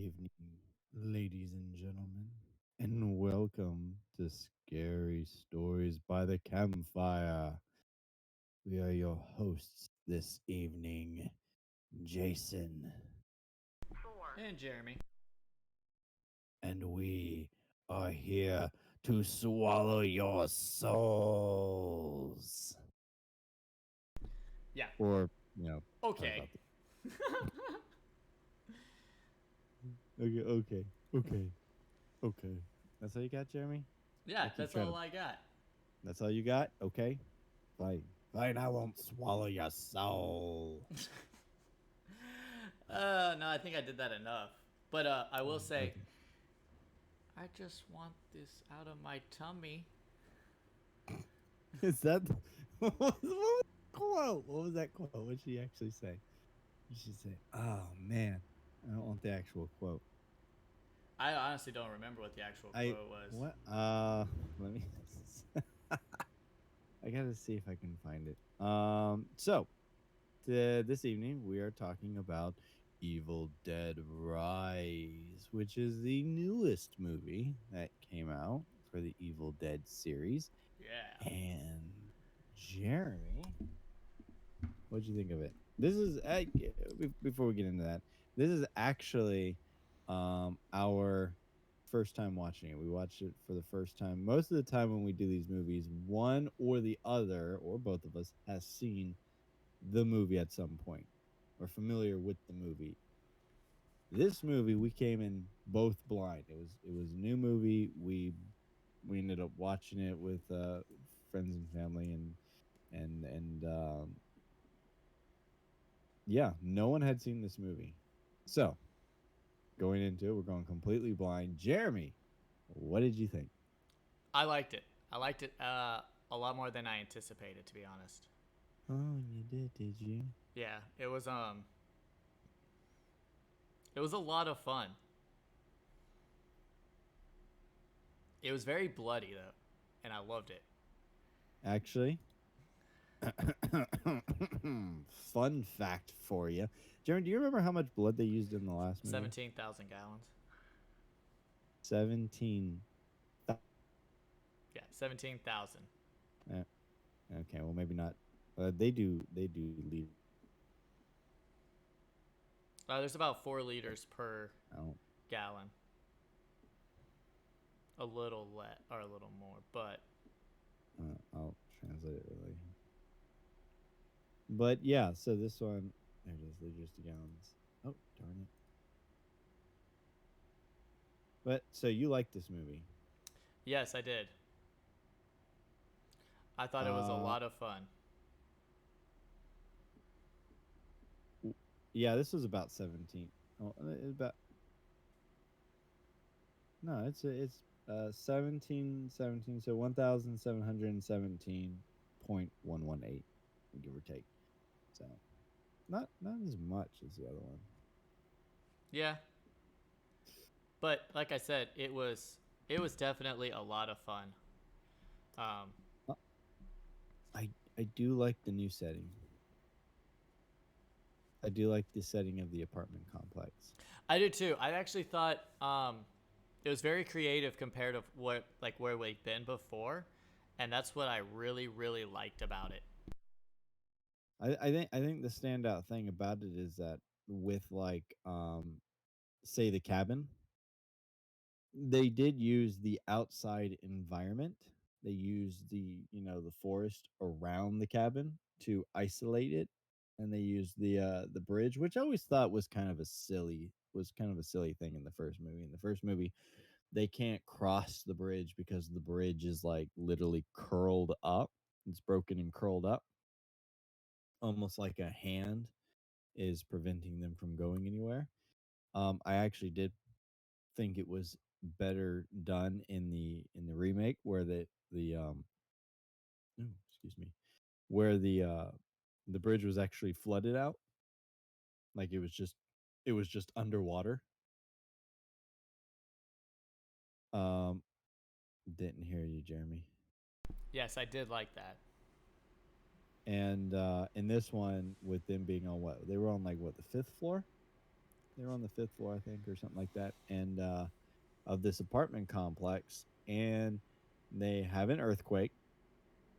evening, ladies and gentlemen, and welcome to Scary Stories by the Campfire. We are your hosts this evening, Jason, And Jeremy. and we are here to swallow your souls. Yeah. Or, talk Okay. about the. Okay. That's all you got, Jeremy? Yeah, I keep that's trying to. all I got. That's all you got? Okay. Fine. Fine, I won't swallow your soul. No, I think I did that enough. But I will say, Okay. I just want this out of my tummy. Is that what was the quote? What was that quote? What did she actually say? She say, "Oh man, I don't want the actual quote." I honestly don't remember what the actual I quote was. what? Let me. I gotta see if I can find it. This evening we are talking about Evil Dead Rise, which is the newest movie that came out for the Evil Dead series. Yeah. And Jeremy, what'd you think of it? This is before we get into that. This is actually our first time watching it. We watched it for the first time. Most of the time when we do these movies, one or the other or both of us has seen the movie at some point or familiar with the movie. This movie we came in both blind. It was a new movie. We ended up watching it with friends and family and yeah, no one had seen this movie. So, going into it, we're going completely blind. Jeremy, what did you think? I liked it. I liked it a lot more than I anticipated, to be honest. Oh, you did you? Yeah, it was a lot of fun. It was very bloody though, and I loved it. Actually, fun fact for you. Jeremy, do you remember how much blood they used in the last movie? 17,000 gallons. 17. Yeah, 17,000. Uh, okay, well maybe not. They do leave There's about 4 liters per out. gallon. A little or a little more, but I'll translate it really. But yeah, so this one, there it is, liters to gallons. Oh, darn it. But so you like this movie? yes, I did. I thought it was a Uh, lot of fun. yeah, this was about 17. Oh, it's about no, it's 17, so 1,717.118, give or take. So not as much as the other one. Yeah, but like I said, it was definitely a lot of fun. Um, Uh, I do like the new setting. I do like the setting of the apartment complex. I did too. I actually thought it was very creative compared to what like where we've been before, and that's what I really really liked about it. I think the standout thing about it is that with like say the cabin, they did use the outside environment. They used the forest around the cabin to isolate it, and they used the bridge, which I always thought was kind of a silly thing in the first movie. In the first movie, they can't cross the bridge because the bridge is like literally curled up. It's broken and curled up, almost like a hand is preventing them from going anywhere. I actually did think it was better done in the remake where the oh, excuse me, where the bridge was actually flooded out, like it was just underwater. Um, didn't hear you, Jeremy. Yes, I did like that. And in this one, with them being on what they were on, like what, the fifth floor, They were on the fifth floor, I think, or something like that, and of this apartment complex, and they have an earthquake,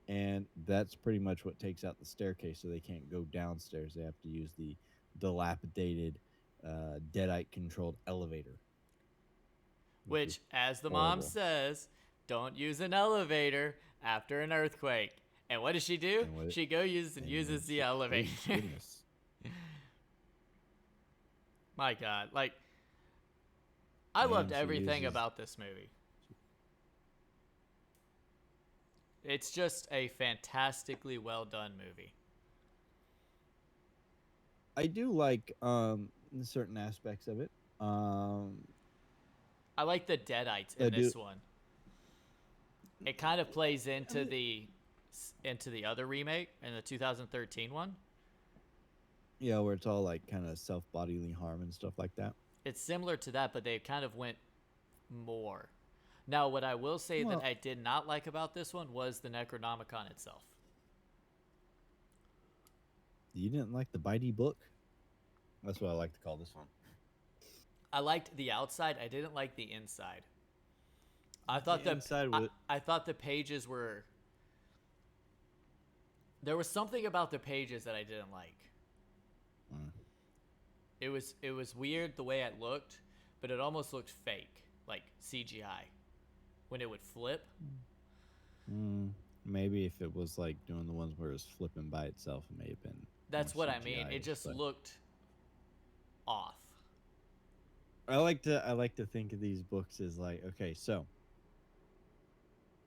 and that's pretty much what takes out the staircase, so they can't go downstairs. They have to use the dilapidated, deadite controlled elevator, which is Which, as the mom horrible. says, don't use an elevator after an earthquake. And what does she do? And what? She And then uses the she, oh elevator. goodness, My God, like I loved and she everything uses. about this movie. It's just a fantastically well done movie. I do like certain aspects of it. I like the Deadites I in do. this one. It kind of plays I mean, into the other remake in the 2013 one. yeah, where it's all like kind of self bodily harm and stuff like that. It's similar to that, but they kind of went more. Now, what I will say that Well, I did not like about this one was the Necronomicon itself. you didn't like the bitey book? That's what I like to call this one. I liked the outside. I didn't like the inside. The inside was. I thought the pages were. There was something about the pages that I didn't like. Mm, It was weird the way it looked, but it almost looked fake, like CGI. When it would flip, maybe if it was like doing the ones where it was flipping by itself, it may have been more that's what I mean. It CGI-ish. just But looked off. I like to think of these books as like, okay, so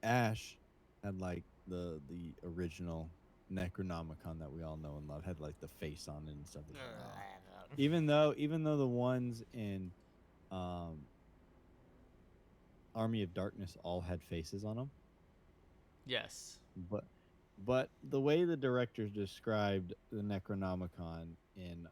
Ash had like the original Necronomicon that we all know and love, had like the face on it and stuff. It's like, oh. Even though the ones in um Army of Darkness all had faces on them, Yes. but the way the directors described the Necronomicon in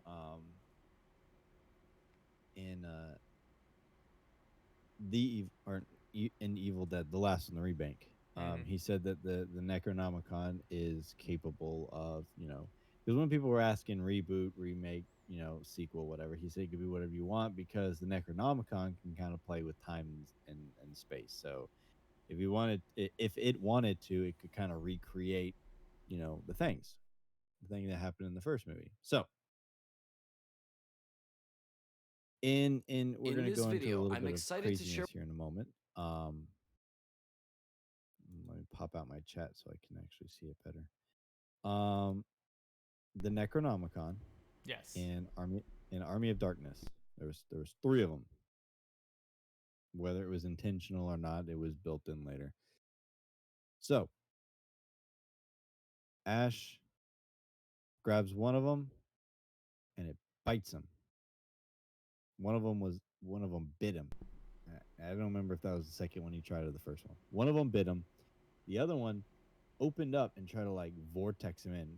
in Evil Dead, the last one, the remake. Mm-hmm. He said that the Necronomicon is capable of, because when people were asking reboot, remake, sequel, whatever, he said it could be whatever you want because the Necronomicon can kind of play with time and space. So if it wanted to, it could kind of recreate, the thing that happened in the first movie. So in we're In gonna this go into a video, little I'm bit of excited to share craziness here in a moment. Let me pop out my chat so I can actually see it better. The Necronomicon Yes. in Army of Darkness. There was three of them. Whether it was intentional or not, it was built in later. So Ash grabs one of them and it bites him. One of them bit him. I don't remember if that was the second one he tried or the first one. One of them bit him. The other one opened up and tried to like vortex him in,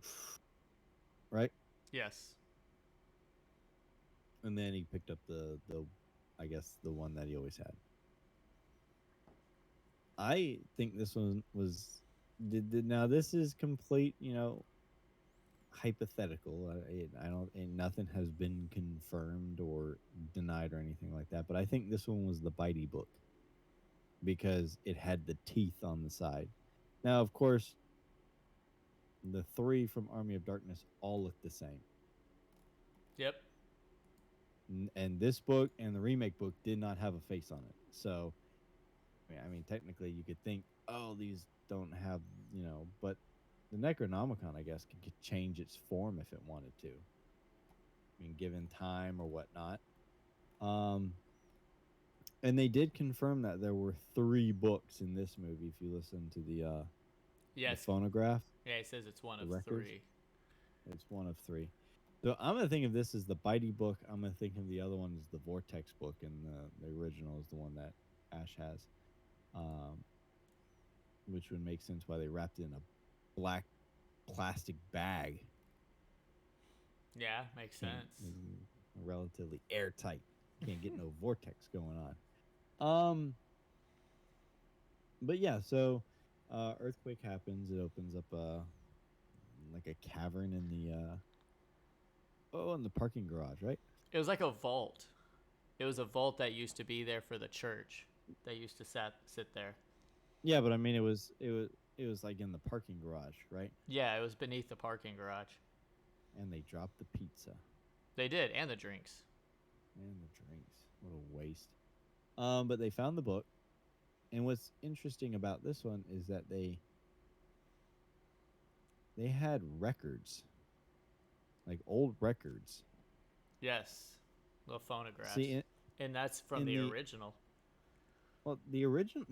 right? Yes. And then he picked up the I guess the one that he always had. I think this one was did now this is complete, hypothetical. I don't and nothing has been confirmed or denied or anything like that, but I think this one was the bitey book because it had the teeth on the side. Now, of course, the three from Army of Darkness all look the same. Yep. And this book and the remake book did not have a face on it. So, I mean, technically, you could think, oh, these don't have, but the Necronomicon, I guess, could change its form if it wanted to. I mean, given time or whatnot. Um, and they did confirm that there were three books in this movie. If you listen to the Yes. phonograph, Yeah, he says it's one the of records, three. it's one of three. So I'm gonna think of this as the Bitey book. I'm gonna think of the other one as the Vortex book, and the original is the one that Ash has, um, which would make sense why they wrapped it in a black plastic bag. Yeah, makes Can't sense. relatively airtight. Can't get no vortex going on. But yeah, so earthquake happens. It opens up like a cavern in the in the parking garage, right? It was like a vault. It was a vault that used to be there for the church. They used to sit there. Yeah, but I mean, it was like in the parking garage, right? Yeah, it was beneath the parking garage. And they dropped the pizza They did, and the drinks. and the drinks. What a waste. But they found the book, and what's interesting about this one is that they had records, like old records. Yes, the phonographs, See, and that's from in the the original. well, the original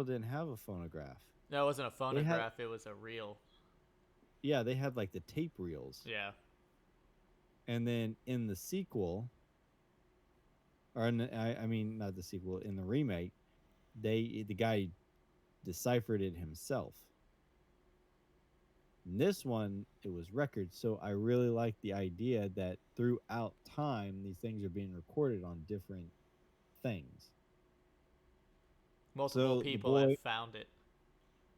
didn't have a phonograph. No, it wasn't a They had phonograph. It was a reel. yeah, they had like the tape reels, Yeah. and then in the sequel, or I mean not the sequel, in the remake, the guy deciphered it himself. In this one, it was records. So I really like the idea that throughout time, these things are being recorded on different things. Multiple So the people have boy, found it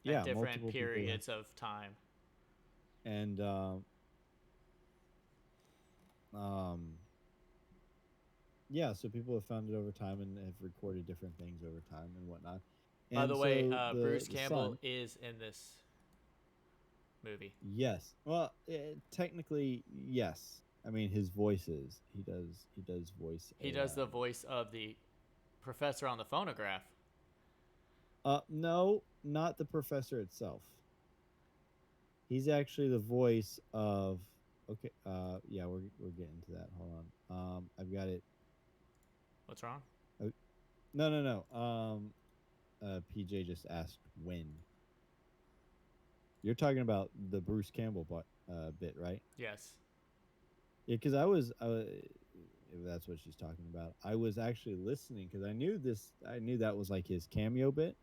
at yeah, different multiple people, periods of time. and um, yeah, so people have found it over time and have recorded different things over time and whatnot. By And the way, so Bruce the Campbell son, is in this movie. yes, well, technically, yes. I mean, his voice is he does voice He does the voice of the professor on the phonograph. no, not the professor itself. He's actually the voice of. Okay. Yeah, we're getting to that. Hold on. I've got it. What's wrong? Uh, no, no, no. PJ just asked when. You're talking about the Bruce Campbell bit, right? Yes. Yeah, because if that's what she's talking about, I was actually listening because I knew this. I knew that was like his cameo bit,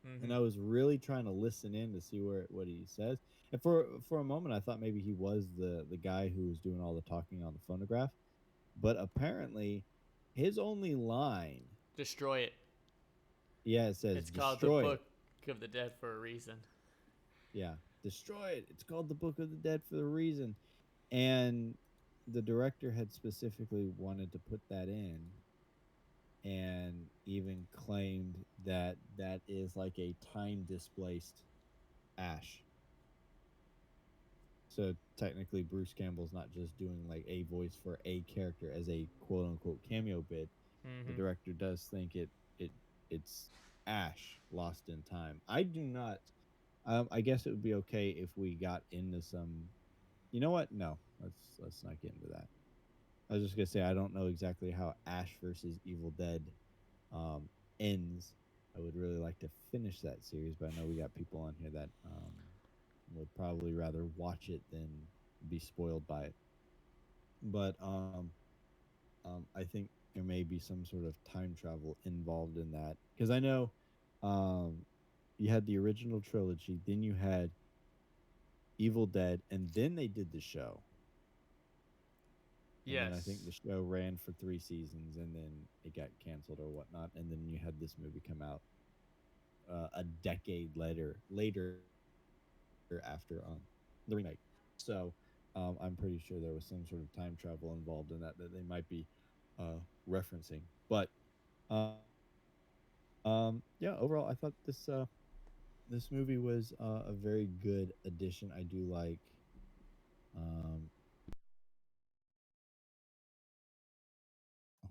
and Mm-hmm. I was really trying to listen in to see what he says. And for a moment, I thought maybe he was the guy who was doing all the talking on the phonograph, but apparently, his only line, Destroy it. yeah, it says It's called the destroy Book it. of the Dead for a reason. Yeah, destroy it. It's called the Book of the Dead for the reason, and the director had specifically wanted to put that in, and even claimed that that is like a time displaced Ash. So technically, Bruce Campbell's not just doing like a voice for a character as a quote unquote cameo bit. The Mm-hmm. director does think it it's Ash lost in time. I do not. I guess it would be okay if we got into some. You know what? No, let's not get into that. I was just gonna say I don't know exactly how Ash versus Evil Dead um, ends. I would really like to finish that series, but I know we got people on here that would probably rather watch it than be spoiled by it. But I think there may be some sort of time travel involved in that because I know um, you had the original trilogy, then you had Evil Dead, and then they did the show. And then I think Yes. the show ran for 3 seasons, and then it got canceled or whatnot. And then you had this movie come out a decade later after the remake. So I'm pretty sure there was some sort of time travel involved in that they might be referencing. But yeah, overall, I thought this movie was a very good addition. I do like. Um,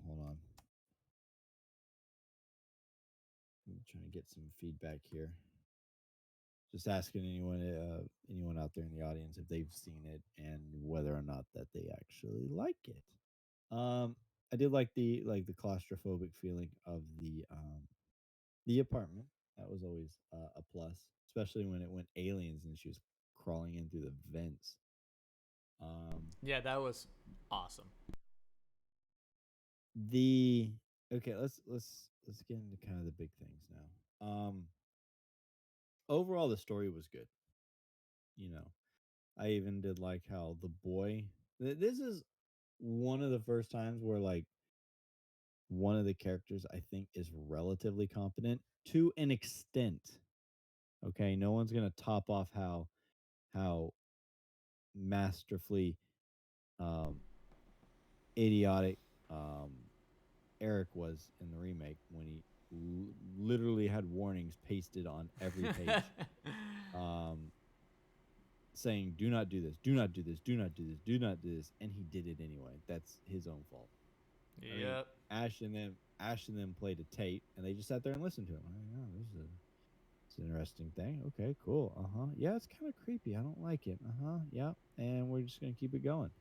hold on, I'm trying to get some feedback here. Just asking anyone out there in the audience if they've seen it and whether or not that they actually like it. Um, I did like the claustrophobic feeling of the apartment. That was always a plus, especially when it went aliens and she was crawling in through the vents. Um, Yeah, that was awesome. the okay, let's get into kind of the big things now. Overall, the story was good. You know, I even did like how the boy. This is one of the first times where like one of the characters I think is relatively competent to an extent. Okay, no one's gonna top off how masterfully um, idiotic Eric was in the remake when he literally had warnings pasted on every page, um, saying, "Do not do this. Do not do this. Do not do this. Do not do this," and he did it anyway. That's his own fault. I mean, Yep. Ash and them played a tape, and they just sat there and listened to him. Like, oh, it's an interesting thing. Okay, cool. Yeah, it's kind of creepy. I don't like it. Yeah, and we're just gonna keep it going.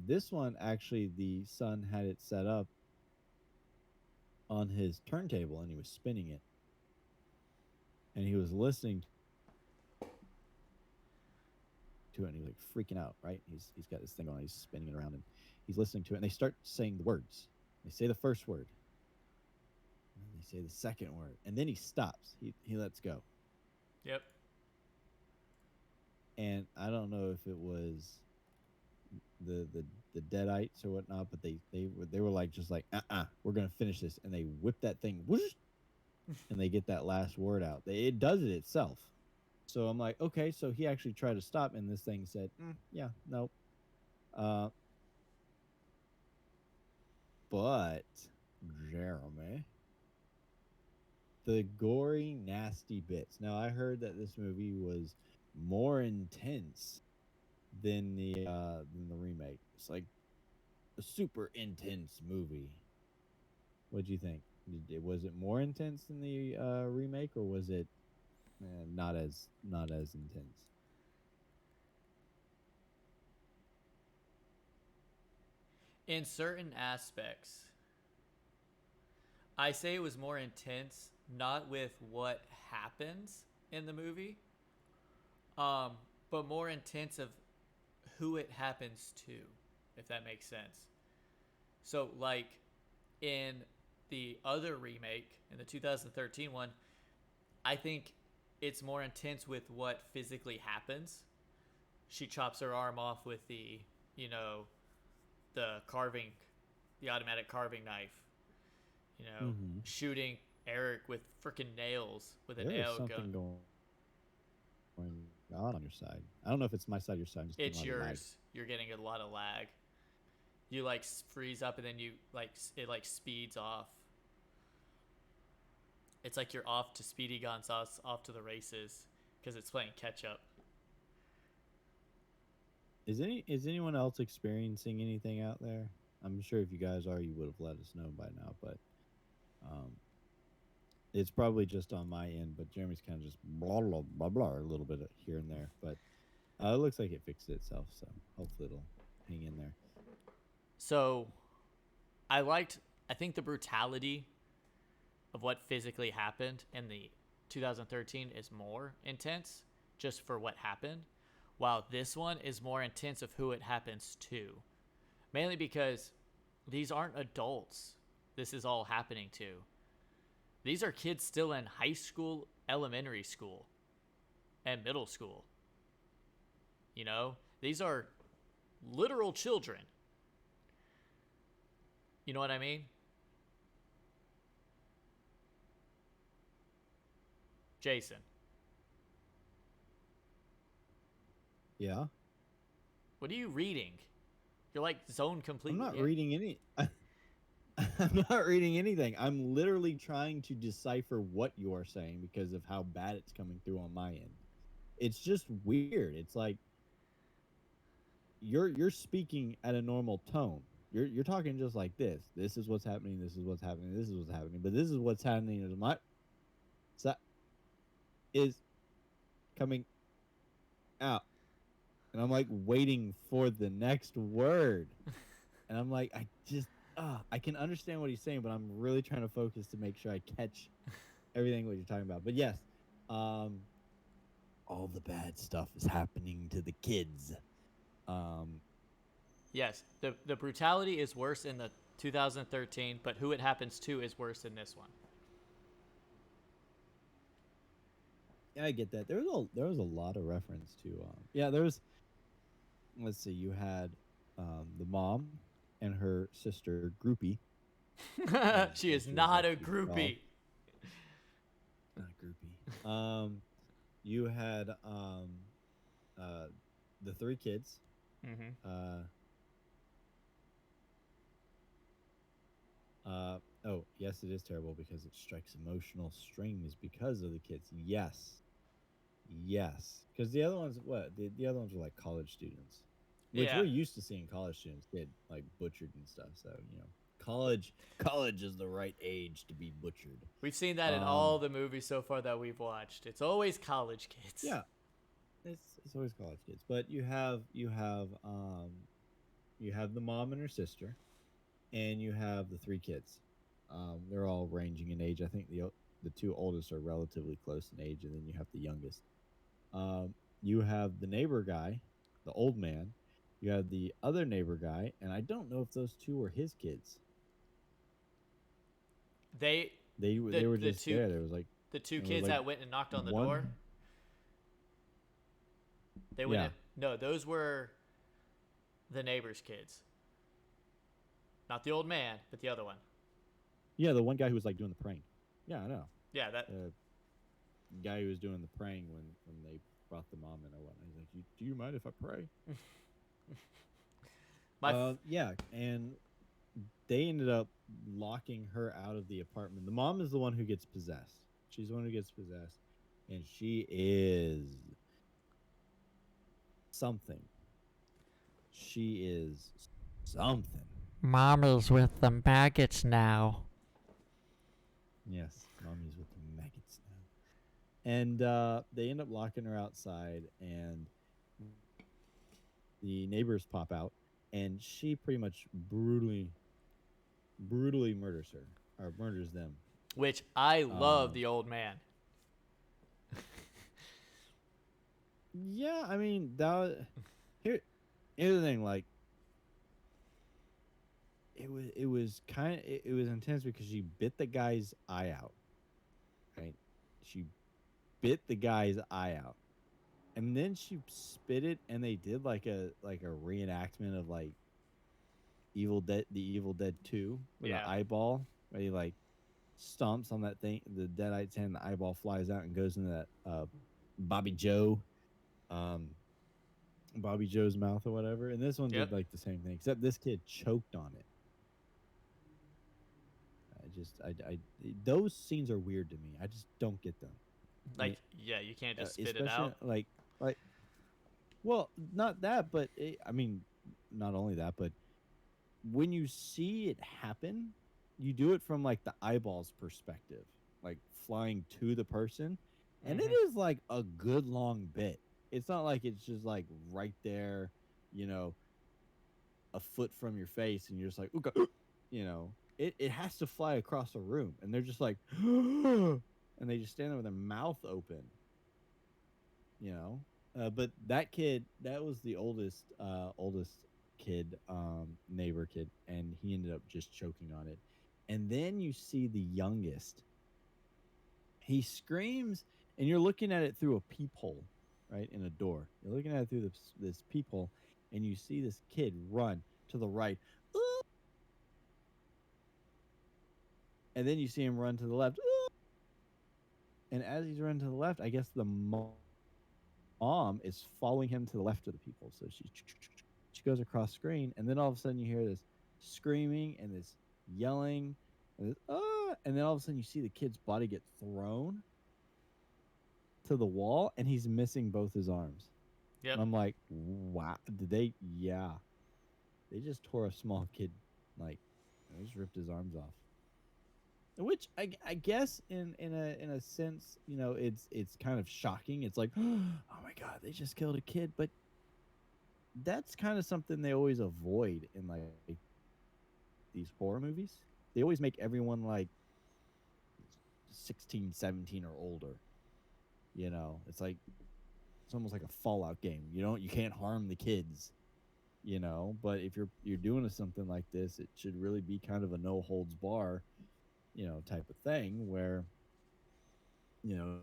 This one actually, the son had it set up on his turntable, and he was spinning it, and he was listening to it, and he was like freaking out. Right? He's got this thing on. He's spinning it around, and he's listening to it, and they start saying the words. They say the first word, and then they say the second word, and then he stops. He lets go. Yep. And I don't know if it was the the the Deadites or whatnot, but they were like just like we're gonna finish this, and they whip that thing, whoosh, and they get that last word out. It does it itself. So I'm like, okay, so he actually tried to stop, and this thing said, yeah, nope. Uh, but Jeremy, the gory, nasty bits. Now I heard that this movie was more intense than the remake. It's like a super intense movie. What do you think? Was it more intense than the remake, or was it not as intense? In certain aspects, I say it was more intense, not with what happens in the movie, um, but more intense of who it happens to, if that makes sense. So, like in the other remake, in the 2013 one, I think it's more intense with what physically happens. She chops her arm off with you know, the carving, the automatic carving knife. Mm-hmm. Shooting Eric with freaking nails with a There is nail gun. something going on your side. I don't know if it's my side or your side. I'm just getting a It's lot of lag. yours. You're getting a lot of lag. You like freeze up and then you like it like speeds off. It's like you're off to Speedy Gonzales, off to the races because it's playing catch up. Is anyone else experiencing anything out there? I'm sure if you guys are, you would have let us know by now. But um, it's probably just on my end. But Jeremy's kind of just blah blah blah blah a little bit here and there. But it looks like it fixed itself, so hopefully it'll hang in there. So I liked. I think the brutality of what physically happened in the 2013 is more intense, just for what happened, while this one is more intense of who it happens to. Mainly because these aren't adults this is all happening to. These are kids still in high school, elementary school, and middle school. These are literal children. You know what I mean? Jason, Yeah, what are you reading? You're like zoned I'm completely not in. reading any. I'm not reading anything. I'm literally trying to decipher what you are saying because of how bad it's coming through on my end. It's just weird. It's like you're speaking at a normal tone. You're talking just like this. This is what's happening. This is what's happening. This is what's happening. But this is what's happening is my is coming out, and I'm like waiting for the next word, and I'm like I can understand what he's saying, but I'm really trying to focus to make sure I catch everything what you're talking about. But yes, um, all the bad stuff is happening to the kids. Um, Yes, the brutality is worse in the 2013, but who it happens to is worse in this one. yeah, I get that. There was a lot of reference to yeah. There was, let's see, you had the mom and her sister groupie, She as is she was not like a to be called. groupie. Not groupie. You had uh the three kids. Mm-hmm. Uh, Oh, yes, it is terrible because it strikes emotional strings because of the kids. Yes, yes, because the other ones, the other ones were like college students, which Yeah, we're used to seeing college students get like butchered and stuff. So college is the right age to be butchered. we've seen that in Um, all the movies so far that we've watched. It's always college kids. yeah, it's always college kids, but you have the mom and her sister, and you have the three kids. They're all ranging in age. I think the two oldest are relatively close in age, and then you have the youngest. You have the neighbor guy, the old man. You have the other neighbor guy, and I don't know if those two were his kids. They, They were the just two, there. There was like the two there was kids like that went and knocked on the door. one. They went Yeah, in. No, those were the neighbor's kids, not the old man, but the other one. yeah, the one guy who was like doing the praying. Yeah, I know. Yeah, that. The guy who was doing the praying when they brought the mom in or whatnot. He's like, "Do you mind if I pray?" My. Yeah, and they ended up locking her out of the apartment. The mom is the one who gets possessed. She's the one who gets possessed, and she is something. She is something. Mommy's with the maggots now. Yes, mommy's with the maggots now. And they end up locking her outside, and the neighbors pop out, and she pretty much brutally murders her or murders them. Which I love Um, the old man. yeah, I mean that. Here, here's the thing. Like, it was kind of it was intense because she bit the guy's eye out. Right, she bit the guy's eye out, and then she spit it, and they did like a reenactment of like the Evil Dead 2 with an Yeah. eyeball where he like stomps on that thing, the Deadite's hand, the eyeball flies out and goes into that Bobby Joe, um, Bobby Joe's mouth or whatever. And this one Yep. did like the same thing, except this kid choked on it. I those scenes are weird to me. I just don't get them. Like, yeah, you can't just spit it Especially out. like well, not that, but I mean, not only that, but when you see it happen, you do it from like the eyeballs perspective, like flying to the person, and it Mm-hmm. is like a good long bit. It's not like it's just like right there, you know, a foot from your face, and you're just like, okay, you know, it has to fly across a room, and they're just like, and they just stand there with their mouth open, you know. But that kid, that was the oldest kid, neighbor kid, and he ended up just choking on it. And then you see the youngest. He screams, and you're looking at it through a peephole, right, in a door. You're looking at it through this peephole, and you see this kid run to the right, and then you see him run to the left. And as he's running to the left, I guess the mom is following him to the left of the people. So she goes across screen, and then all of a sudden you hear this screaming and this yelling, and this, and then all of a sudden you see the kid's body get thrown to the wall, and he's missing both his arms. Yep. And I'm like, wow, did they? Yeah, they just tore a small kid, like, they just ripped his arms off. Which I guess in a sense, you know, it's kind of shocking. It's like, oh my god, they just killed a kid, but that's kind of something they always avoid in like these horror movies. They always make everyone like 16, 17 or older. You know, it's like it's almost like a Fallout game. You can't harm the kids, you know, but if you're doing something like this, it should really be kind of a no holds bar, you know, type of thing where, you know,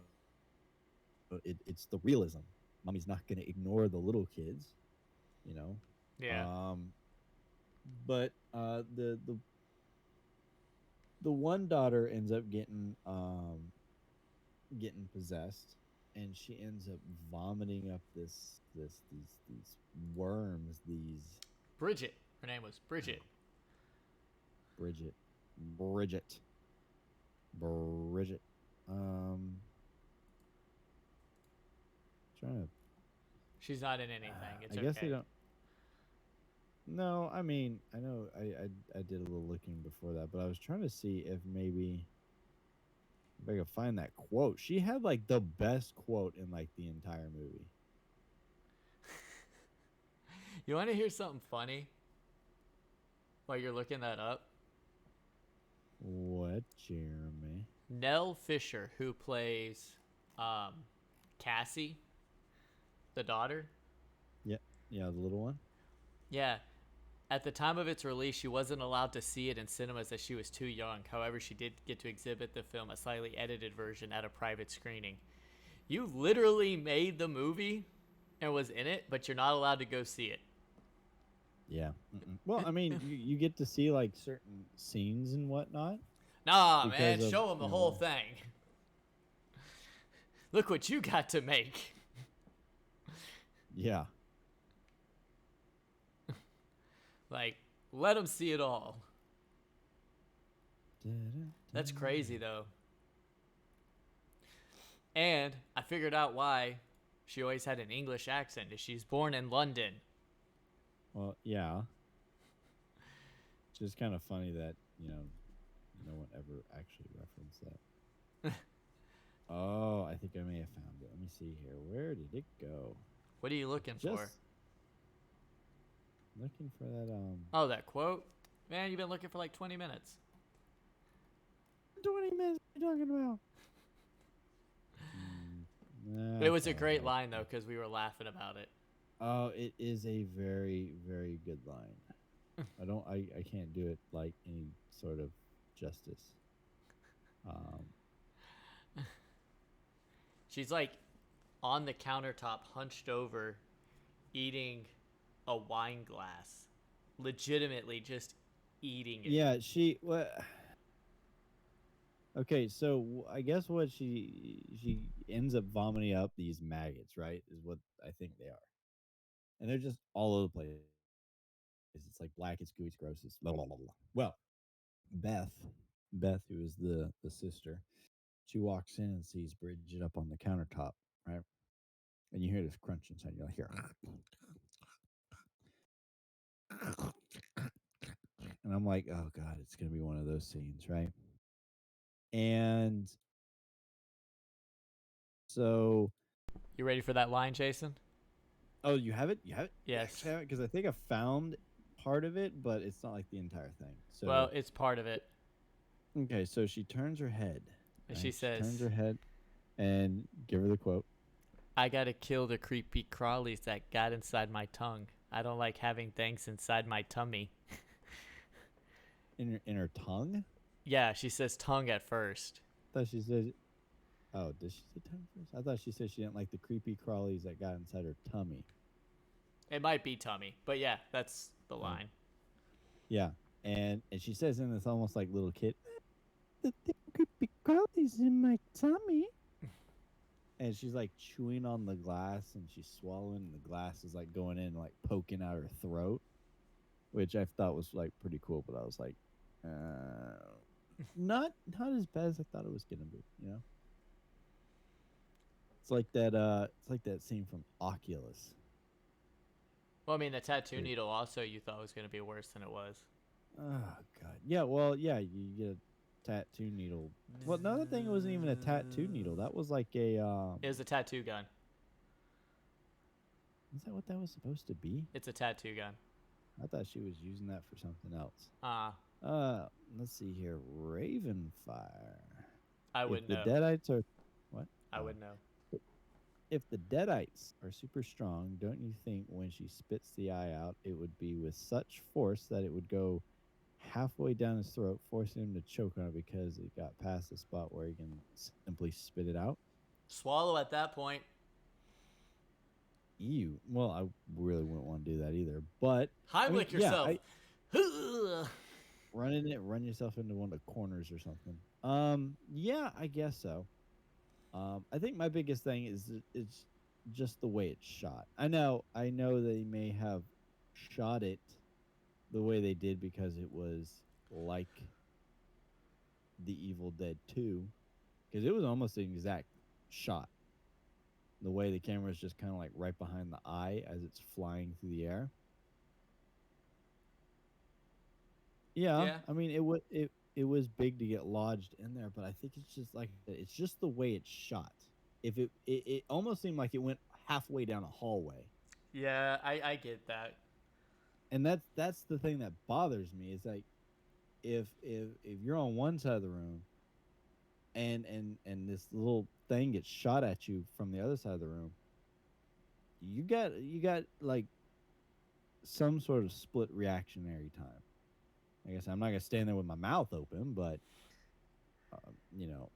it's the realism. Mommy's not going to ignore the little kids, you know. Yeah. But the one daughter ends up getting possessed, and she ends up vomiting up these worms, these Bridget. Her name was oh, Bridget. Bridget. Bridget. Bridget. Um, trying to. She's not in anything. I It's guess they okay. don't. No, I mean, I know I did a little looking before that, but I was trying to see if maybe if I could find that quote. She had like the best quote in like the entire movie. You want to hear something funny while you're looking that up? What, Jeremy? Nell Fisher, who plays um, Cassie, the daughter. Yeah, yeah, the little one. Yeah, at the time of its release, she wasn't allowed to see it in cinemas as she was too young. However, she did get to exhibit the film, a slightly edited version, at a private screening. You literally made the movie and was in it, but you're not allowed to go see it. Yeah. Mm-mm. Well, I mean, you get to see like certain scenes and whatnot Nah, because man, of show them the whole thing. Look what you got to make. yeah. Like, let them see it all. That's crazy, though. And I figured out why she always had an English accent. Is she's born in London. Well, yeah. It's just kind of funny that no one ever actually referenced that. Oh, I think I may have found it. Let me see here. Where did it go? What are you looking for? Just looking for that. Oh, that quote? Man, you've been looking for like 20 minutes. 20 minutes. What are you talking about? It was a great line, though, because we were laughing about it. Oh, it is a very, very good line. I can't do it like any sort of justice. Um, She's like on the countertop, hunched over, eating a wine glass. Legitimately just eating it. yeah, she what? Okay, so I guess what she ends up vomiting up these maggots, right? Is what I think they are, and they're just all over the place. It's like black, it's gooey, it's gross, it's blah blah blah blah. Well, Beth, Beth, who is the sister, she walks in and sees Bridget up on the countertop, right? And you hear this crunch inside. You're like, here, and I'm like, oh god, it's gonna be one of those scenes, right? And so, You ready for that line, Jason? oh, you have it? You have it? You Yes. actually have it? Because I think I found part of it, but it's not like the entire thing. Well, So, it's part of it. okay, so she turns her head, And she right? She turns says, her head and give her the quote. I gotta kill the creepy crawlies that got inside my tongue. I don't like having things inside my tummy. In her tongue. Yeah, she says tongue at first. I thought she said, "Oh, did she say tongue first? I thought she said she didn't like the creepy crawlies that got inside her tummy." It might be tummy, but yeah, that's the Oh, line. yeah, and she says in this almost like little kid, "The thing creepy crawlies in my tummy." And she's like chewing on the glass and she's swallowing, and the glass is like going in, like poking out her throat, which I thought was like pretty cool. But I was like, not as bad as I thought it was gonna be. It's like that. It's like that scene from Oculus. Well, I mean, the tattoo Where- needle also you thought was going to be worse than it was. Oh god, yeah. Well, yeah. You get a tattoo needle. Well, another thing, it wasn't even a tattoo needle. That was like a. It was a tattoo gun. Is that what that was supposed to be? It's a tattoo gun. I thought she was using that for something else. Ah, Let's see here. Ravenfire. I If would the know. Deadites are what? I Oh. would know. If the Deadites are super strong, don't you think when she spits the eye out, it would be with such force that it would go halfway down his throat, forcing him to choke on it because it got past the spot where he can simply spit it out? Swallow at that point. Ew. Well, I really wouldn't want to do that either. But I mean, Heimlich yeah, yourself. run yourself into one of the corners or something. Yeah, I guess so. I think my biggest thing is it's just the way it's shot. I know they may have shot it the way they did because it was like the Evil Dead 2 because it was almost an exact shot. The way the camera is just kind of like right behind the eye as it's flying through the air. Yeah, Yeah. I mean it was big to get lodged in there, but I think it's just like it's just the way it's shot. If it almost seemed like it went halfway down a hallway, Yeah, I get that. and that's the thing that bothers me is like if you're on one side of the room and this little thing gets shot at you from the other side of the room, you got like some sort of split reactionary time. I guess I'm not gonna stand there with my mouth open, but you know,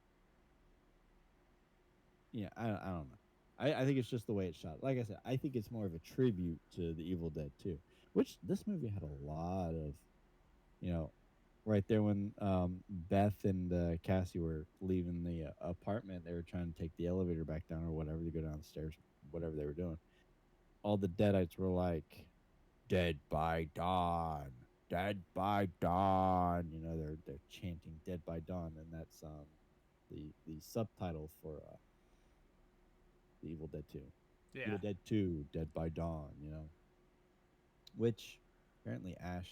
yeah, I don't know. I think it's just the way it's shot. Like I said, I think it's more of a tribute to the Evil Dead 2, which this movie had a lot of, you know, right there when Beth and Cassie were leaving the apartment, they were trying to take the elevator back down or whatever to go down the stairs, whatever they were doing. All the Deadites were like, "Dead by dawn, dead by dawn." You know, they're chanting "Dead by dawn," and that's the subtitle for the Evil Dead 2. Yeah. Evil Dead 2, Dead by Dawn, you know, which apparently Ash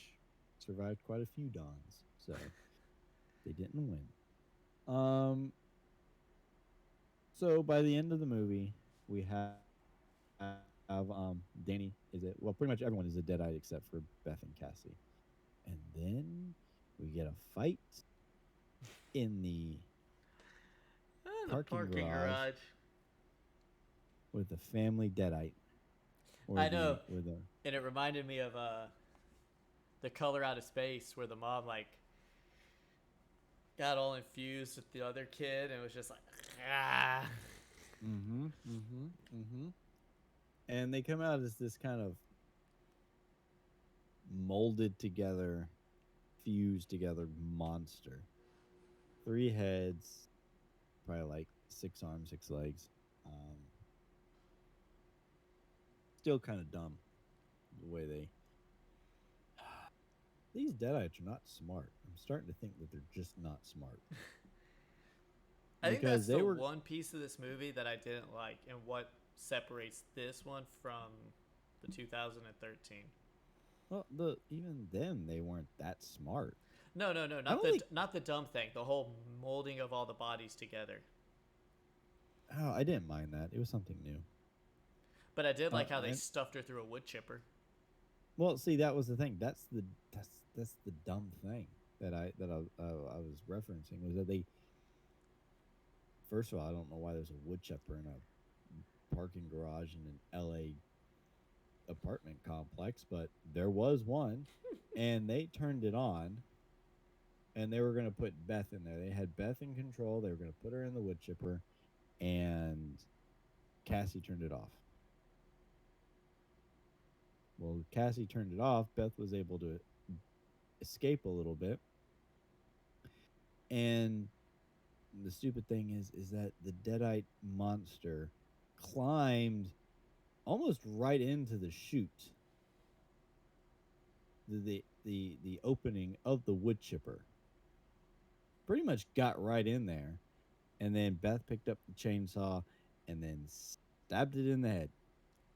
survived quite a few dawns, so they didn't win. Um, so by the end of the movie, we have Danny is it? Well, pretty much everyone is a deadite except for Beth and Cassie, and then we get a fight in the The parking parking garage garage. with the family deadite, or I know, the and it reminded me of the Color Out of Space, where the mom like got all infused with the other kid, and was just like, ah. and they come out as this kind of molded together, fused together monster. Three heads, probably like six arms, six legs. Um, Still kind of dumb the way they. These Deadites are not smart. I'm starting to think that they're just not smart I think because that's they the were. one piece of this movie that I didn't like, and what separates this one from the 2013. Well, the even then they weren't that smart. No, no, no, I don't think. not the dumb thing. The whole molding of all the bodies together. Oh, I didn't mind that. It was something new. But I did like how they And stuffed her through a wood chipper. well, see, that was the thing. That's the dumb thing that I was referencing was that they. First of all, I don't know why there's a wood chipper in a parking garage in an LA apartment complex, but there was one, and they turned it on, and they were going to put Beth in there. They had Beth in control. They were going to put her in the wood chipper, and Cassie turned it off. Well, Cassie turned it off. Beth was able to escape a little bit, and the stupid thing is that the Deadite monster climbed almost right into the chute, the opening of the wood chipper. Pretty much got right in there, and then Beth picked up the chainsaw and then stabbed it in the head.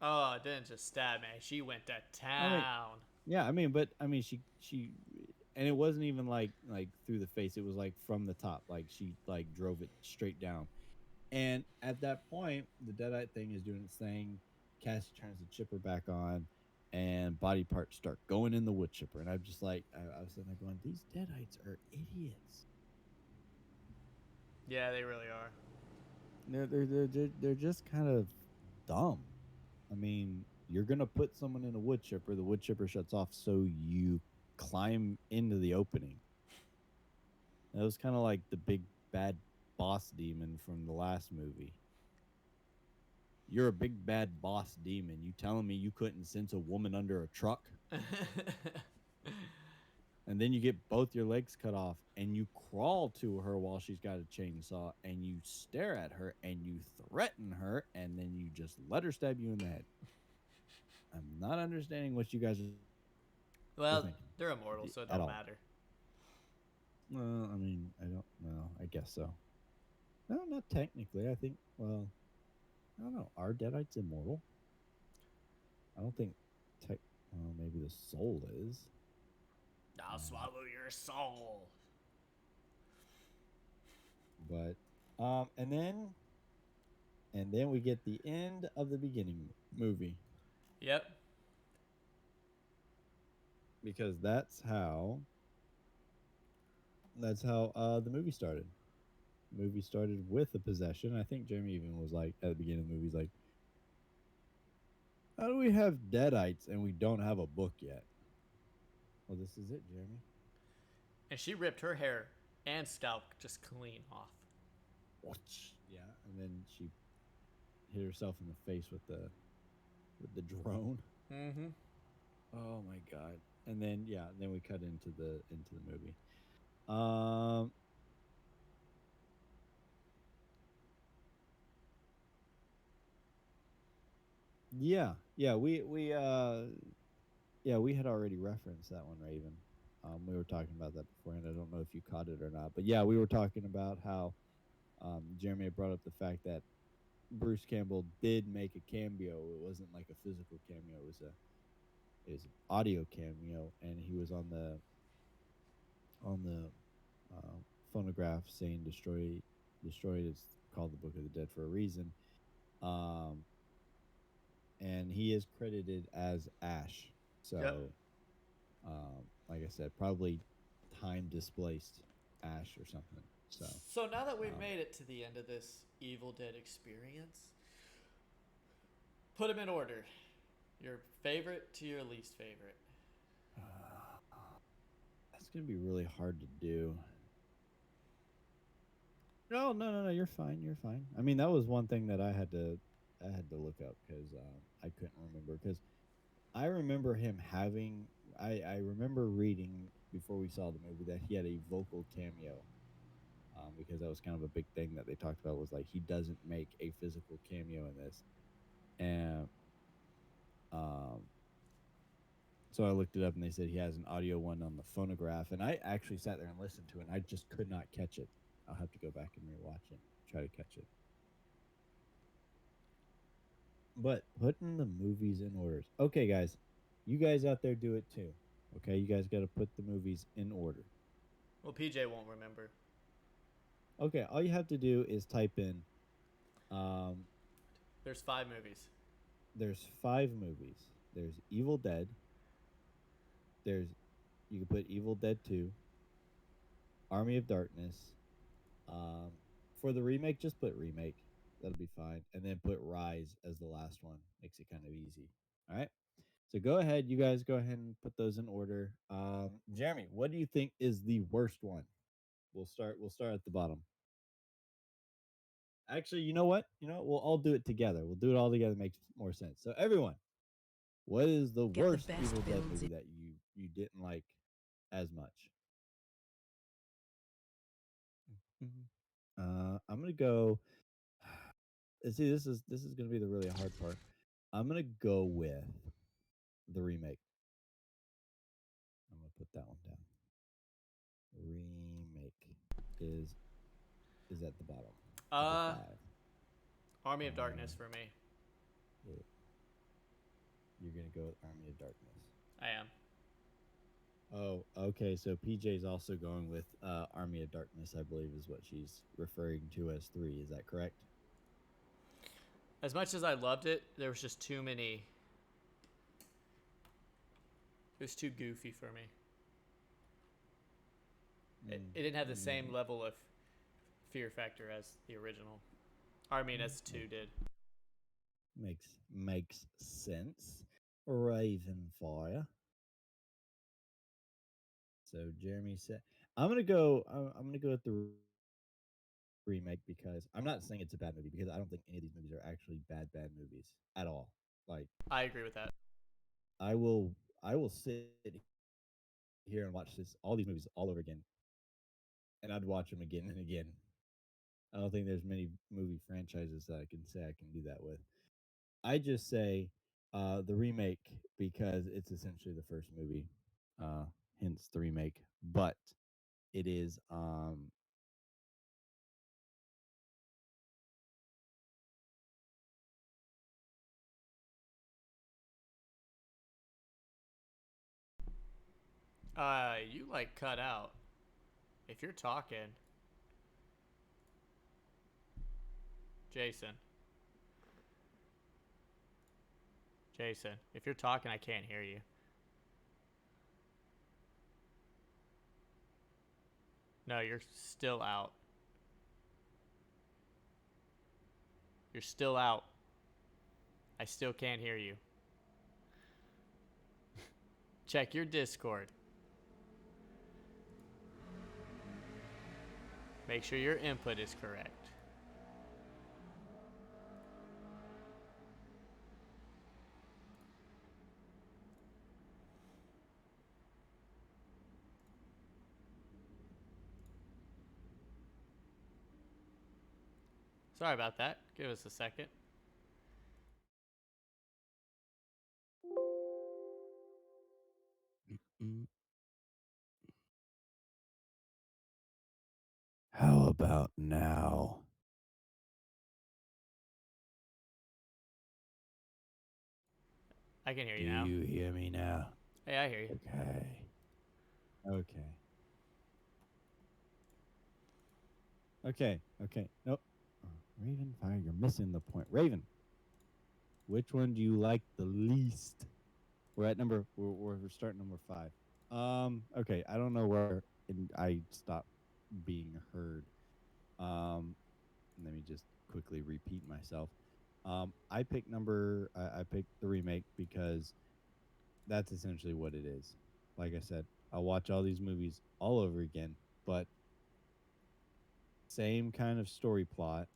Oh, it didn't just stab, man. She went to I mean, town. yeah, I mean, but I mean, she, and it wasn't even like through the face. It was like from the top, like she like drove it straight down. And at that point, the Deadite thing is doing its thing. Cassie turns the chipper back on, and body parts start going in the wood chipper. And I'm just like, I was sitting there going, these Deadites are idiots. Yeah, they really are. They're just kind of dumb. I mean, you're gonna put someone in a wood chipper. The wood chipper shuts off, so you climb into the opening. That was kind of like the big bad boss demon from the last movie. You're a big bad boss demon. You telling me you couldn't sense a woman under a truck? And then you get both your legs cut off and you crawl to her while she's got a chainsaw and you stare at her and you threaten her and then you just let her stab you in the head. I'm not understanding what you guys are thinking Well, they're immortal, so it at don't all. matter. Well, I mean, I don't know. guess so. No, not technically. I think. Well, I don't know. Are Deadites immortal? I don't think. Tech. Well, maybe the soul is. I'll Um, swallow your soul. but and then we get the end of the beginning movie Yep. because that's how the movie started. The movie started with a possession. I think Jeremy even was like at the beginning of the movie, he's like, "How do we have Deadites and we don't have a book yet?" Well, this is it, Jeremy. And she ripped her hair and scalp just clean off. Yeah, and then she hit herself in the face with the drone. Mm-hmm. Oh my god! And then yeah, then we cut into the movie. Um, yeah, yeah, we had already referenced that one, Raven. We were talking about that beforehand. I don't know if you caught it or not, but yeah, we were talking about how Jeremy had brought up the fact that Bruce Campbell did make a cameo. It wasn't like a physical cameo; it was an audio cameo, and he was on the phonograph saying destroyed is called the Book of the Dead for a reason. Um, and he is credited as Ash. Yep. So, like I said, probably time displaced Ash or something. So, So now that we've um, made it to the end of this Evil Dead experience, put them in order. Your favorite to your least favorite. that's gonna be really hard to do. No, no, no, no. You're fine. You're fine. I mean, that was one thing that I had to look up because I couldn't remember because I remember him having. I remember reading before we saw the movie that he had a vocal cameo. Because that was kind of a big thing that they talked about was like he doesn't make a physical cameo in this, and um, so I looked it up and they said he has an audio one on the phonograph, and I actually sat there and listened to it, and I just could not catch it. I'll have to go back and rewatch it, try to catch it. But putting the movies in orders. Okay, guys, you guys out there do it too. Okay, you guys got to put the movies in order. Well, PJ won't remember. Okay, all you have to do is type in. Um, There's 5 movies. there's 5 movies. There's Evil Dead. There's you can put Evil Dead 2, Army of Darkness. Um, for the remake, just put remake. That'll be fine, and then put Rise as the last one. Makes it kind of easy. All right. So go ahead, you guys go ahead and put those in order. Jeremy, what do you think is the worst one? We'll start at the bottom. Actually, you know what? We'll all do it together. We'll do it all together. Makes more sense. So everyone, what is the Get the worst Evil best Dead builds movie in. that you didn't like as much? I'm gonna go. See, this is gonna be the really hard part. I'm gonna go with the remake. I'm gonna put that one down. Remake is is at the bottom. Number Uh, 5. Army of Darkness Um, for me. wait, you're gonna go with Army of Darkness. I am. Oh, okay. So PJ's also going with Army of Darkness. I believe is what she's referring to as 3. Is that correct? As much as I loved it, there was just too many. It was too goofy for me. It didn't have the same Mm, level of fear factor as the original. I mean, as 2 did. makes sense. Raven Fire. So Jeremy said, I'm gonna go with the remake because I'm not saying it's a bad movie because I don't think any of these movies are actually bad movies at all. Like I agree with that. I will sit here and watch all these movies all over again, and I'd watch them again and again. I don't think there's many movie franchises that I can say I can do that with. I just say the remake because it's essentially the first movie, uh, hence the remake. But it is You like cut out. If you're talking, Jason. Jason, if you're talking, I can't hear you. No, you're still out. You're still out. I still can't hear you. Check your Discord. Make sure your input is correct. Sorry about that. Give us a second. Mm. How about now? I can hear Do you now. you hear me now? Hey, I hear you. Okay. Okay. Okay. Okay. Nope. Raven Fire, you're missing the point. Raven, which one do you like the least? We're at number. We're starting number 5. Okay. I don't know where I stopped being heard. Let me just quickly repeat myself. I picked I picked the remake because that's essentially what it is. Like I said, I'll watch all these movies all over again, but same kind of story plot.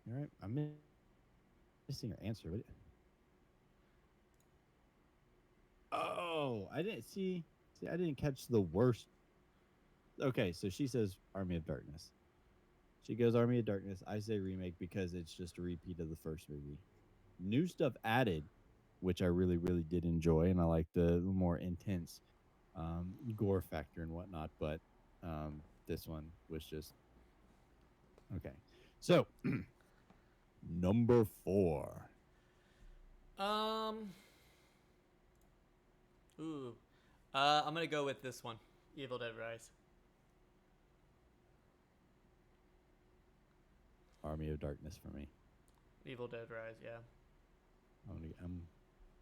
All right, I'm missing your answer. Oh, I didn't see. See, I didn't catch the worst. Okay, so she says Army of Darkness. She goes Army of Darkness. I say remake because it's just a repeat of the first movie. New stuff added, which I really, really did enjoy, and I like the more intense gore factor and whatnot. But this one was just okay. So number 4, Um. Ooh. I'm gonna go with this one. Evil Dead Rise. Army of Darkness for me. Evil Dead Rise. Yeah.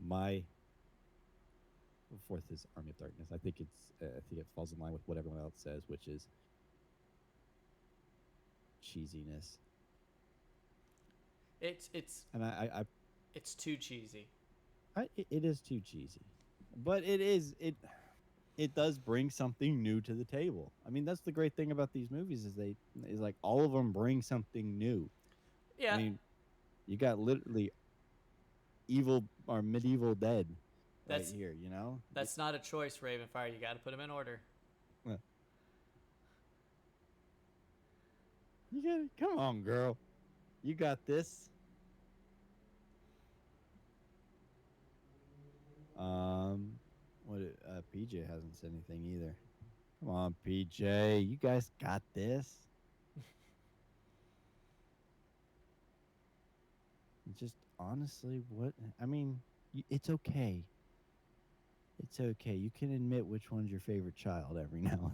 My fourth is Army of Darkness. I think it falls in line with what everyone else says, which is cheesiness, It's and it's too cheesy. it is too cheesy, but it does bring something new to the table. I mean, that's the great thing about these movies is like all of them bring something new. I Yeah. mean, you got literally evil or medieval dead right That's here. that's not a choice, Ravenfire. You got to put them in order. Uh, you got come on, girl, you got this. Um, PJ hasn't said anything either. Come on, PJ, you guys got this. Just honestly, what I mean, it's okay. It's okay. You can admit which one's your favorite child every now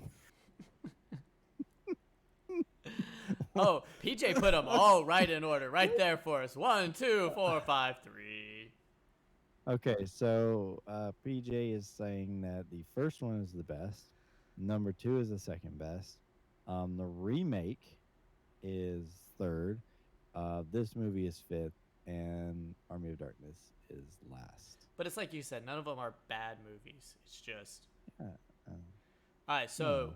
and Oh, PJ put them all right in order, right there for us. 1, 2, 4, 5, 3. Okay, so PJ is saying that the first one is the best. Number 2 is the second best. The remake is third. This movie is fifth, and Army of Darkness is last. But it's like you said, none of them are bad movies. It's just. Yeah, uh, All right, you so know,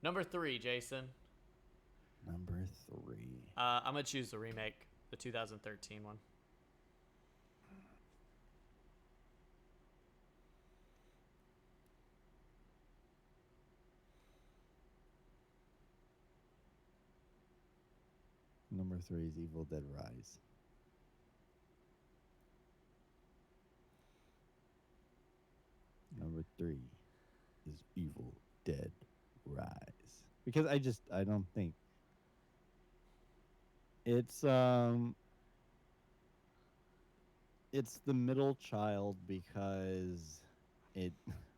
number 3, Jason. number 3. I'm gonna choose the remake, the 2013 one. Number 3 is Evil Dead Rise. Number 3 is Evil Dead Rise. Because I don't think it's it's the middle child because it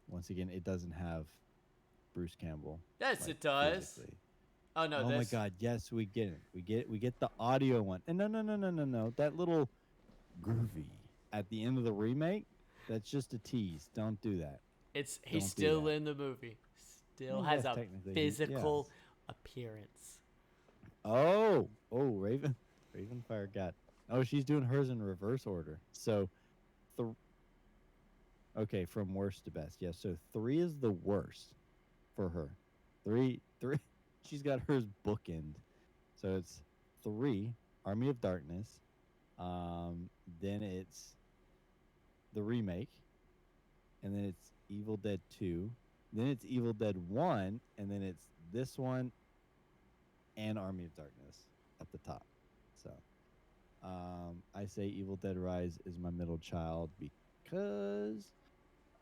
once again it doesn't have Bruce Campbell Yes, like it does. physically. Oh no, Oh my this. God, yes, we get it. We get the audio one. And no. That little groovy at the end of the remake, that's just a tease. Don't do that. He's Don't do still that. in the movie. I Still mean, has yes, a technically he physical yes. appearance. Oh, Ravenfire got. Oh, she's doing hers in reverse order. So, th- okay, from worst to best. Yeah, so 3 is the worst for her. 3 she's got hers bookend. So it's 3 Army of Darkness. Then it's the remake, and then it's Evil Dead 2, then it's Evil Dead 1, and then it's this one and Army of Darkness at the top. So, I say Evil Dead Rise is my middle child because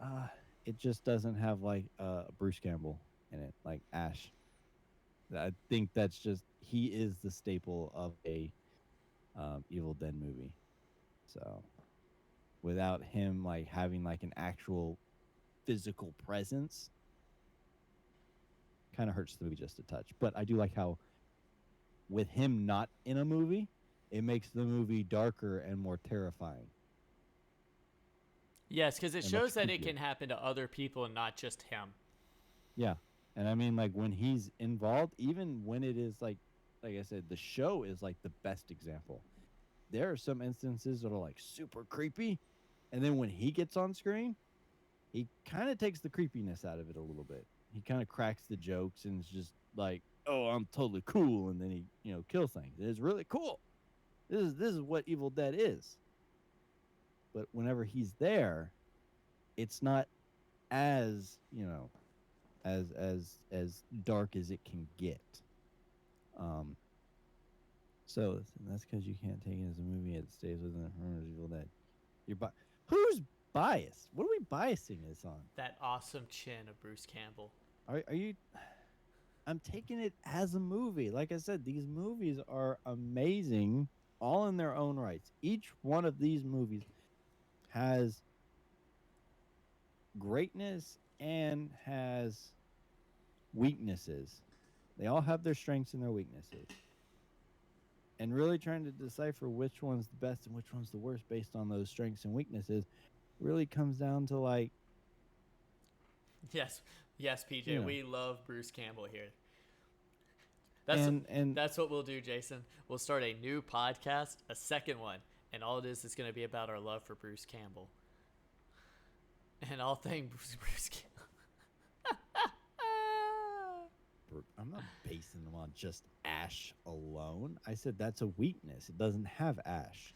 uh it just doesn't have like Bruce Campbell in it, like Ash. I think that's just he is the staple of a Evil Dead movie. So, without him like having like an actual physical presence, kind of hurts the movie just a touch. But I do like how with him not in a movie, it makes the movie darker and more terrifying Yes, because it and much shows that it creepier. can happen to other people and not just him. Yeah. And I mean like when he's involved, even when it is like I said, the show is like the best example. There are some instances that are like super creepy, and then when he gets on screen, he kind of takes the creepiness out of it a little bit. He kind of cracks the jokes and is just like, "Oh, I'm totally cool," and then he, kills things. It's really cool. This is what Evil Dead is. But whenever he's there, it's not as as dark as it can get. Um, so listen, that's because you can't take it as a movie. It stays within the parameters of Evil Dead. You're who's biased? What are we biasing this on? That awesome chin of Bruce Campbell. Are you? I'm taking it as a movie. Like I said, these movies are amazing, all in their own rights. Each one of these movies has greatness and has weaknesses. They all have their strengths and their weaknesses. And really trying to decipher which one's the best and which one's the worst based on those strengths and weaknesses really comes down to like, Yes, yes, you PJ. know, We love Bruce Campbell here. That's and that's what we'll do, Jason. We'll start a new podcast, a second one, and all it is going to be about our love for Bruce Campbell. And all thing Bruce Campbell. I'm not basing them on just Ash alone. I said that's a weakness. It doesn't have Ash.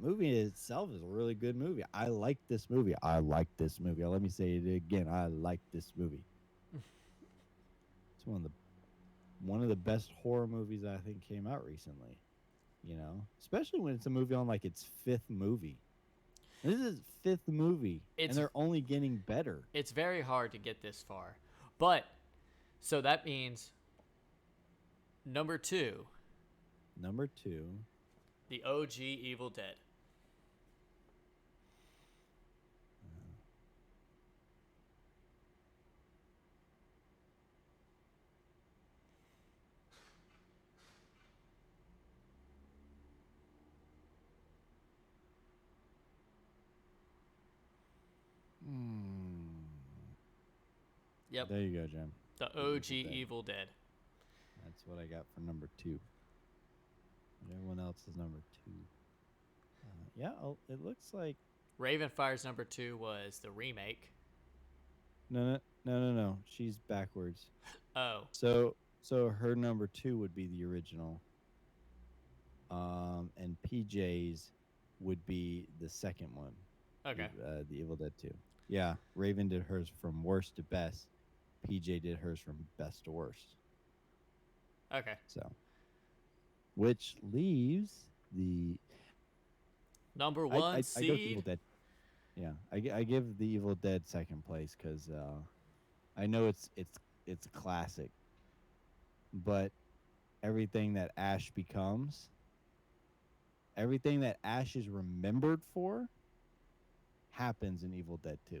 The movie itself is a really good movie. I like this movie. I like this movie. Let me say it again. I like this movie. It's one of the best horror movies I think came out recently. Especially when it's a movie on like its fifth movie. This is fifth movie, and It's they're only getting better. it's very hard to get this far, but so that means number 2, Number 2. the OG Evil Dead. Hmm. Yep, There you go, Jim. the The OG Evil Dead. Evil Dead. That's what I got for number 2. And everyone else is number 2. Yeah, it looks like Ravenfire's number 2 was the remake. no. She's backwards. Oh, So her number 2 would be the original. And PJ's would be the second one. okay. The Evil Dead 2. Yeah, Raven did hers from worst to best. PJ did hers from best to worst. Okay. So, which leaves the Number I 1 I go with Evil seed. Dead. Yeah, I give the Evil Dead second place because I know it's classic, but everything that Ash becomes, everything that Ash is remembered for, happens in Evil Dead 2.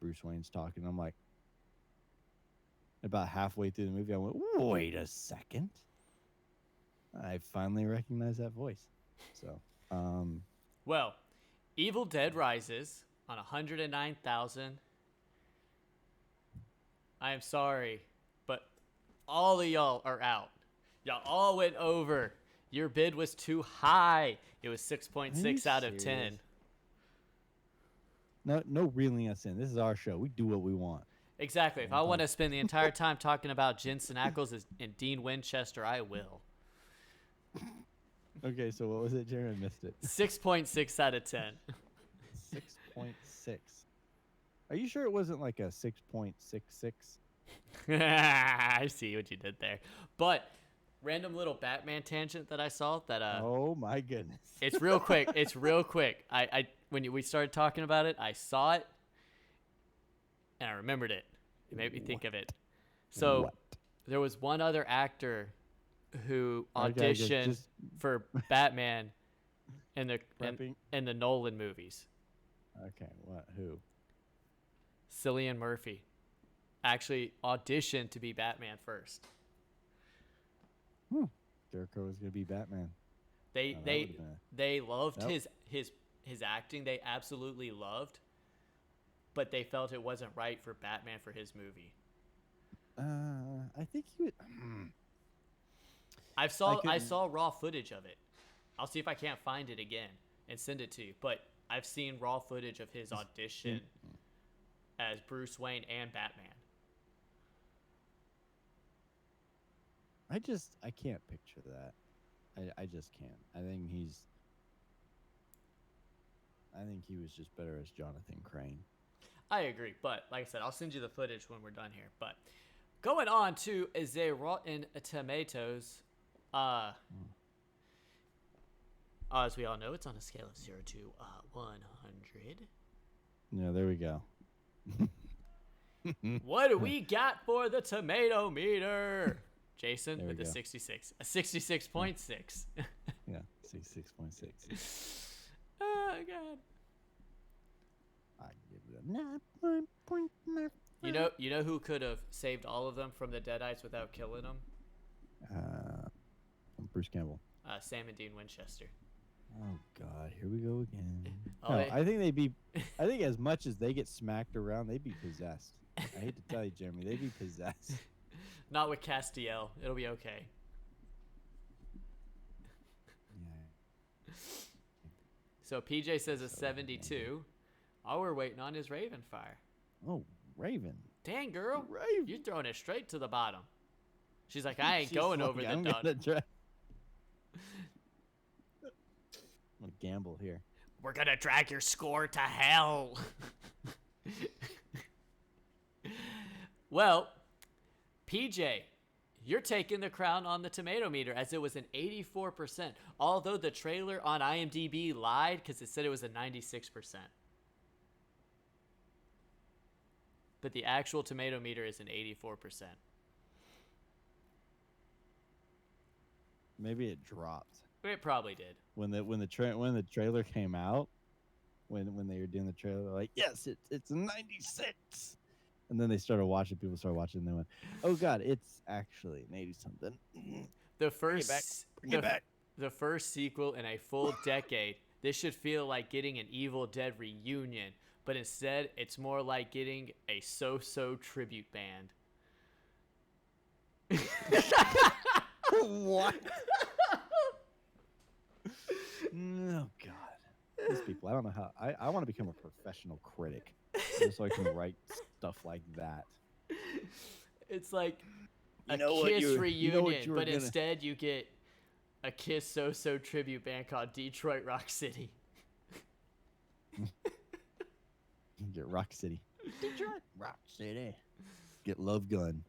Bruce Wayne's talking. I'm like, about halfway through the movie, I went, wait a second. I finally recognized that voice. So, Well, Evil Dead Rises on 109,000. I am sorry, but all of y'all are out. Y'all all went over. Your bid was too high. It was 6.6 out of 10. no reeling us in. This is our show. We do what we want. Exactly. If I want to spend the entire time talking about Jensen Ackles and Dean Winchester, I will. Okay, so what was it, Jerry? I missed it. 6.6 out of 10. 6.6. Are you sure it wasn't like a 6.66? I see what you did there. But random little Batman tangent that I saw that Oh my goodness. It's real quick. It's real quick. We started talking about it, I saw it and I remembered it. It made me think of it. So there was one other actor who auditioned for Batman in the Nolan movies. Okay, what? Who? Cillian Murphy actually auditioned to be Batman first. Jericho was gonna be Batman. They loved his acting. They absolutely loved, but they felt it wasn't right for Batman for his movie. I think he would. I saw raw footage of it. I'll see if I can't find it again and send it to you. But I've seen raw footage of his audition as Bruce Wayne and Batman. I can't picture that. I just can't. I think he was just better as Jonathan Crane. I agree, but like I said, I'll send you the footage when we're done here. But going on to Is They Rotten Tomatoes, as we all know, it's on a scale of 0 to 100. Yeah, there we go. What do we got for the tomato meter? Jason with a 66. A 66.6. Yeah, 66.6. Oh, God. I give it a 9.9. You know who could have saved all of them from the Deadites without killing them? Bruce Campbell. Sam and Dean Winchester. Oh God, here we go again. Oh, No, I think as much as they get smacked around, they'd be possessed. I hate to tell you, Jeremy, they'd be possessed. Not with Castiel. It'll be okay. Yeah. So PJ says a 72. All we're waiting on is Raven Fire. Oh, Raven. Dang, girl. Raven. You're throwing it straight to the bottom. She's like, I ain't going over the dot. I'm gonna gamble here. We're gonna drag your score to hell. Well, PJ, you're taking the crown on the tomato meter as it was an 84%. Although the trailer on IMDb lied because it said it was a 96%. But the actual tomato meter is an 84%. Maybe it dropped. It probably did. When the trailer came out, when they were doing the trailer, they're like, yes, it's a 96. And then people started watching, and they went, oh God, it's actually an 80 something. The first Bring it back. The first sequel in a full decade. This should feel like getting an Evil Dead reunion, but instead it's more like getting a so-so tribute band. What? Oh God, these people. I don't know how. I want to become a professional critic, just so I can write stuff like that. It's like a Kiss reunion, but instead you get a Kiss so-so tribute band called Detroit Rock City. Get Rock City. Detroit Rock City. Get Love Gun.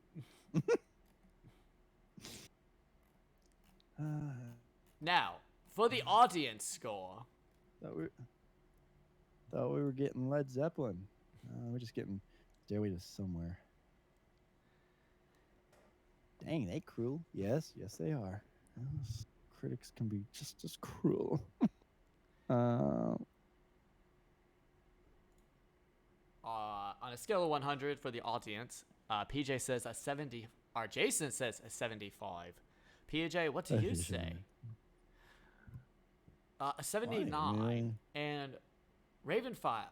Now, for the audience score. Thought we were getting Led Zeppelin. We're just getting Stairway to Somewhere. Dang, they cruel. Yes, they are. Critics can be just as cruel. on a scale of 100 for the audience, PJ says a 70, or Jason says a 75. PJ, what do you say? A 79. And Ravenfire,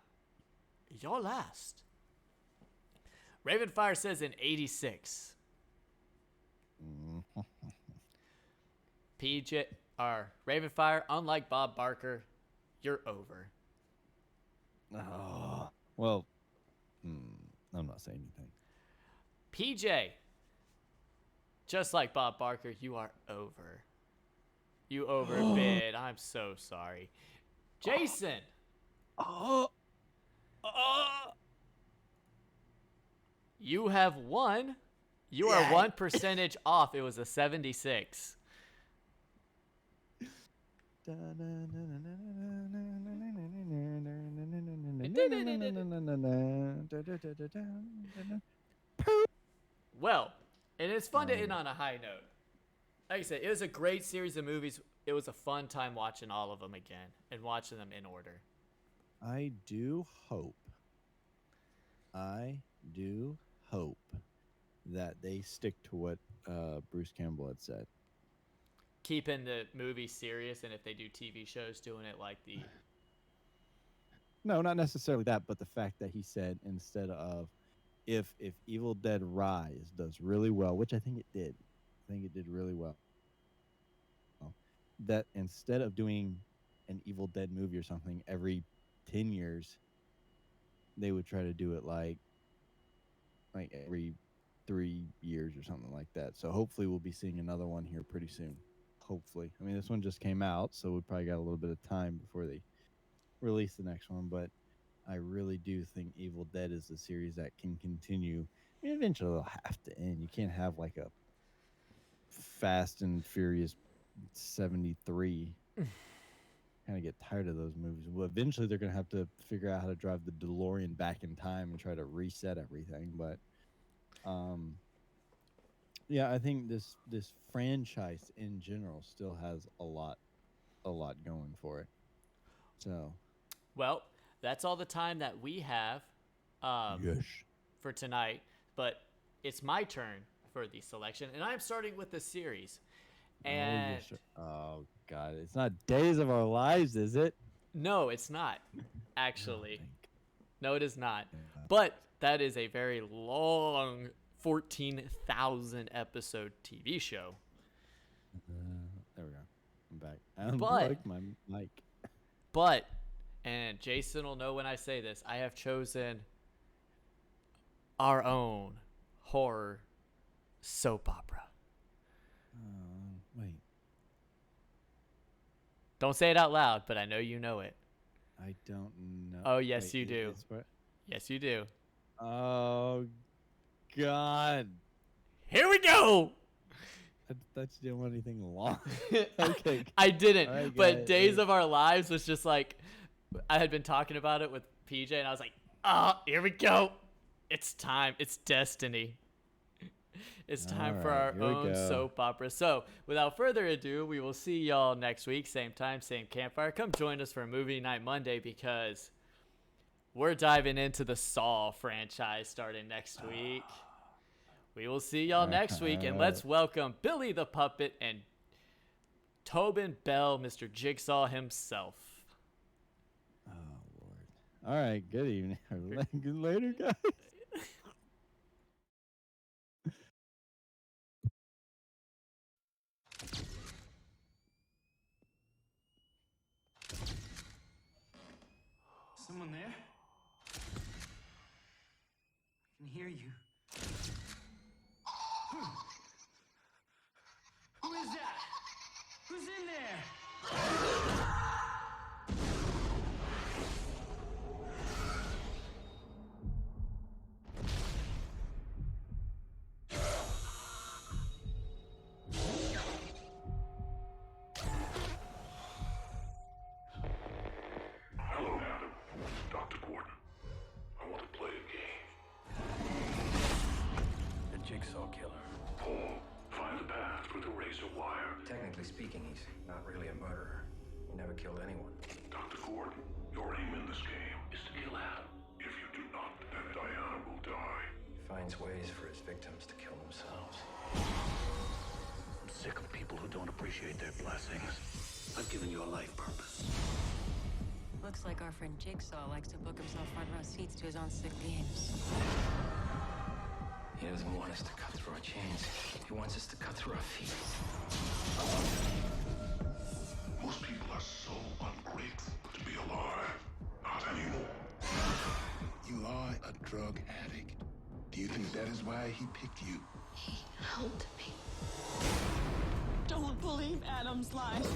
you're last. Ravenfire says an 86. PJ, or Ravenfire, unlike Bob Barker, you're over. Oh, well, I'm not saying anything. PJ, just like Bob Barker, you are over. You overbid. I'm so sorry. Jason. You have won. You are 1% off. It was a 76. Well, and it's fun to end on a high note. Like I said, it was a great series of movies. It was a fun time watching all of them again and watching them in order. I do hope that they stick to what Bruce Campbell had said. Keeping the movie serious, and if they do TV shows, doing it like the... No, not necessarily that, but the fact that he said instead of if Evil Dead Rise does really well, which I think it did. I think it did really well. That instead of doing an Evil Dead movie or something every 10 years, they would try to do it like every 3 years or something like that. So hopefully we'll be seeing another one here pretty soon. Hopefully. I mean, this one just came out, so we probably got a little bit of time before they release the next one, but I really do think Evil Dead is a series that can continue. I mean, eventually they'll have to end. You can't have like a Fast and Furious 73. Kind of get tired of those movies. Well, eventually they're going to have to figure out how to drive the DeLorean back in time and try to reset everything. But yeah, I think this franchise in general still has a lot going for it. So, well, that's all the time that we have for tonight. But it's my turn for the selection, and I'm starting with the series. And oh God, it's not Days of Our Lives, is it? No, it's not. Actually, no, it is not. But that is a very long 14,000 episode TV show. There we go. I'm back. I unplugged my mic. But, and Jason will know when I say this, I have chosen our own horror soap opera. Wait. Don't say it out loud, but I know you know it. I don't know. Oh, yes, you do. Yes, you do. Oh, God. Here we go. I thought you didn't want anything long. Okay. I didn't, but Days of Our Lives was just like, I had been talking about it with PJ, and I was like, here we go. It's time. It's destiny. It's time for our own soap opera. So, without further ado, we will see y'all next week. Same time, same campfire. Come join us for Movie Night Monday because we're diving into the Saw franchise starting next week. We will see y'all next week, and let's welcome Billy the Puppet and Tobin Bell, Mr. Jigsaw himself. Oh, Lord. All right, good evening. Good later, guys. Someone there? I can hear you. Who is that? Who's in there? Hello, Adam. Dr. Gordon. I want to play a game. The Jigsaw Killer. Paul, find the path through the razor wire. Technically speaking, he's not really a murderer. He never killed anyone. Dr. Gordon, your aim in this game is to kill Adam. If you do not and Diana will die. He finds ways for his victims to kill themselves. I'm sick of people who don't appreciate their blessings. I've given you a life purpose. Looks like our friend Jigsaw likes to book himself front row seats to his own sick games. He doesn't want us to cut through our chains. He wants us to cut through our feet. Most people are so ungrateful to be alive. Not anymore. You are a drug addict. Do you think that is why he picked you? He helped me. Don't believe Adam's lies.